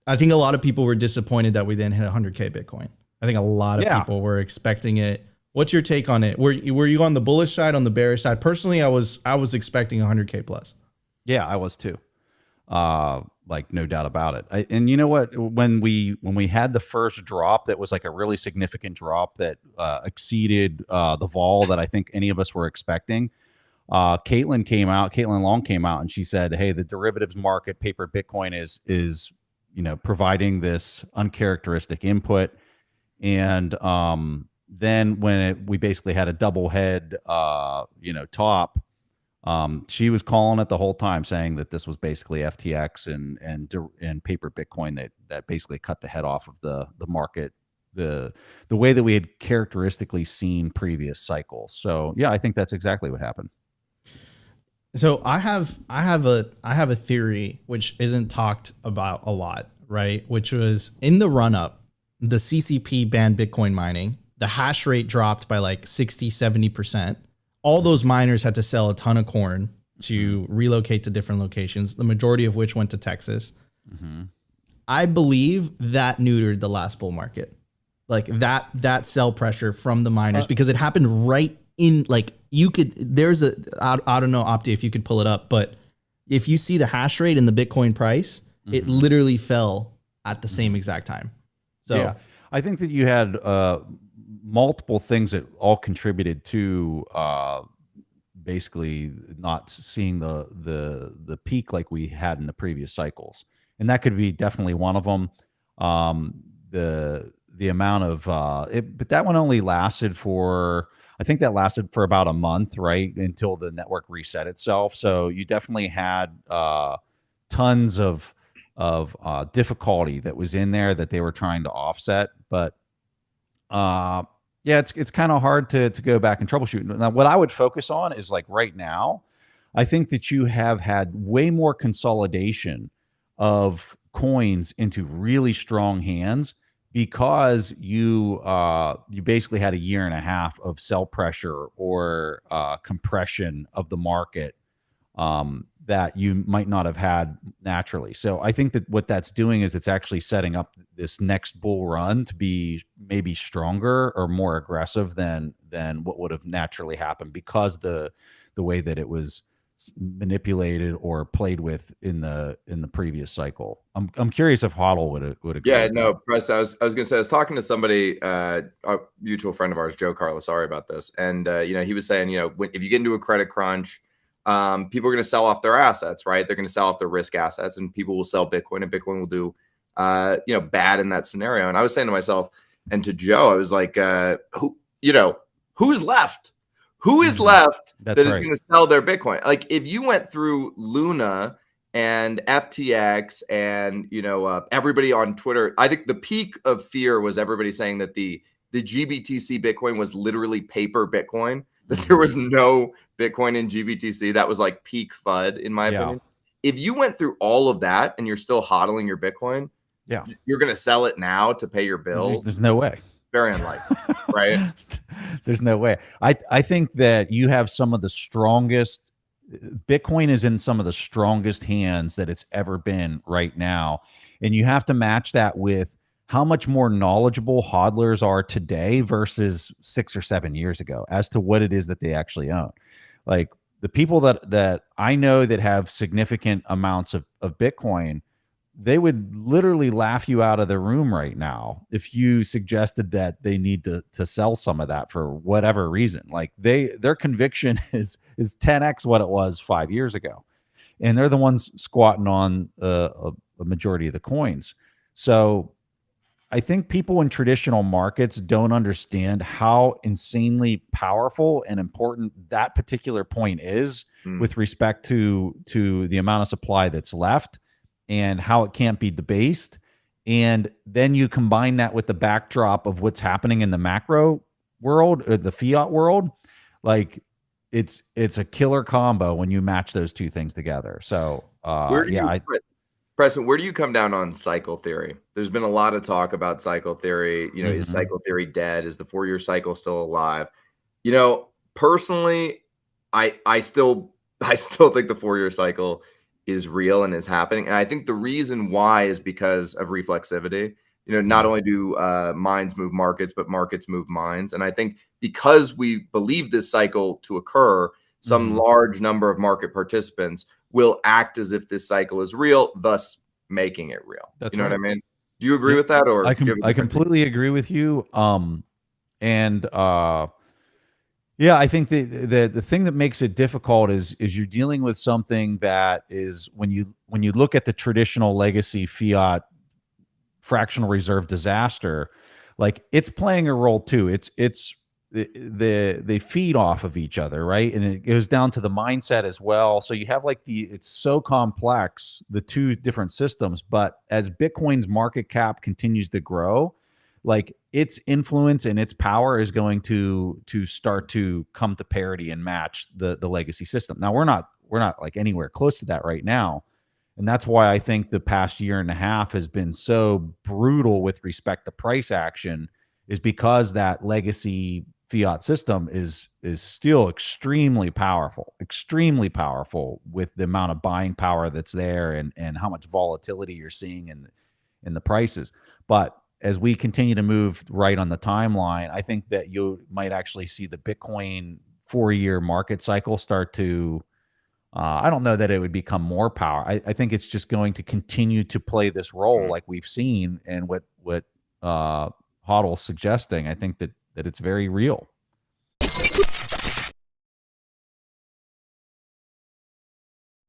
I think a lot of people were disappointed that we didn't hit 100K Bitcoin. I think a lot of Yeah. people were expecting it. What's your take on it? Were you on the bullish side, on the bearish side? Personally, I was expecting 100K plus. Yeah, I was too. Like no doubt about it. And you know what? When we had the first drop, that was like a really significant drop that exceeded the vol that I think any of us were expecting. Caitlin Long came out and she said, "Hey, the derivatives market, paper Bitcoin is providing this uncharacteristic input." And then when we basically had a double head, top, she was calling it the whole time, saying that this was basically FTX and paper Bitcoin that basically cut the head off of the market, the way that we had characteristically seen previous cycles. So yeah, I think that's exactly what happened. So I have a theory which isn't talked about a lot, right? Which was in the run up, the CCP banned Bitcoin mining. The hash rate dropped by like 60, 70%. All those miners had to sell a ton of corn to relocate to different locations, the majority of which went to Texas. Mm-hmm. I believe that neutered the last bull market. Like that sell pressure from the miners, because it happened right in, like, you could, I don't know, Opti, if you could pull it up, but if you see the hash rate and the Bitcoin price, it literally fell at the same exact time. So yeah, I think that you had multiple things that all contributed to basically not seeing the peak like we had in the previous cycles, and that could be definitely one of them. The amount of but that one only lasted for, I think that lasted for about a month, right, until the network reset itself. So you definitely had tons of difficulty that was in there that they were trying to offset. But yeah, it's kind of hard to go back and troubleshoot. Now, what I would focus on is, like, right now, I think that you have had way more consolidation of coins into really strong hands, because you basically had a year and a half of sell pressure or compression of the market that you might not have had naturally. So I think that what that's doing is it's actually setting up this next bull run to be maybe stronger or more aggressive than what would have naturally happened, because the way that it was manipulated or played with in the previous cycle. I'm curious if HODL would agree Yeah, with no, that. Press. I was gonna say, I was talking to somebody, a mutual friend of ours, Joe Carla. Sorry about this. And he was saying, if you get into a credit crunch, people are gonna sell off their assets, right? They're gonna sell off their risk assets, and people will sell Bitcoin, and Bitcoin will do, bad in that scenario. And I was saying to myself and to Joe, I was like, who's left? Who is left That's that is right. going to sell their Bitcoin? Like, if you went through Luna and FTX and everybody on Twitter, I think the peak of fear was everybody saying that the GBTC Bitcoin was literally paper Bitcoin, that there was no Bitcoin in GBTC. That was like peak FUD, in my opinion. If you went through all of that and you're still hodling your Bitcoin, Yeah. you're going to sell it now to pay your bills. There's no way. Very unlikely, right? There's no way. I think that you have some of the strongest, Bitcoin is in some of the strongest hands that it's ever been right now. And you have to match that with how much more knowledgeable hodlers are today versus 6 or 7 years ago as to what it is that they actually own. Like, the people that I know that have significant amounts of Bitcoin, they would literally laugh you out of the room right now if you suggested that they need to sell some of that for whatever reason. Like, their conviction is 10x what it was 5 years ago, and they're the ones squatting on a majority of the coins. So I think people in traditional markets don't understand how insanely powerful and important that particular point is with respect to the amount of supply that's left, and how it can't be debased. And then you combine that with the backdrop of what's happening in the macro world, or the fiat world. Like, it's a killer combo when you match those two things together. So Preston, where do you come down on cycle theory? There's been a lot of talk about cycle theory. Is cycle theory dead? Is the 4-year cycle still alive? Personally, I still think the 4-year cycle is real and is happening. And I think the reason why is because of reflexivity. Not only do minds move markets, but markets move minds. And I think because we believe this cycle to occur, some large number of market participants will act as if this cycle is real, thus making it real. That's what right. I mean? Do you agree with that? Or I completely agree with you. Yeah, I think the thing that makes it difficult is you're dealing with something that is when you look at the traditional legacy fiat fractional reserve disaster, like it's playing a role too. They feed off of each other, right? And it goes down to the mindset as well. So you have like it's so complex, the two different systems, but as Bitcoin's market cap continues to grow, like its influence and its power is going to start to come to parity and match the legacy system. Now we're not like anywhere close to that right now. And that's why I think the past year and a half has been so brutal with respect to price action, is because that legacy fiat system is still extremely powerful with the amount of buying power that's there and how much volatility you're seeing in the prices. But as we continue to move right on the timeline, I think that you might actually see the Bitcoin 4-year market cycle start to I don't know that it would become more power. I think it's just going to continue to play this role like we've seen, and what HODL's suggesting. I think that it's very real.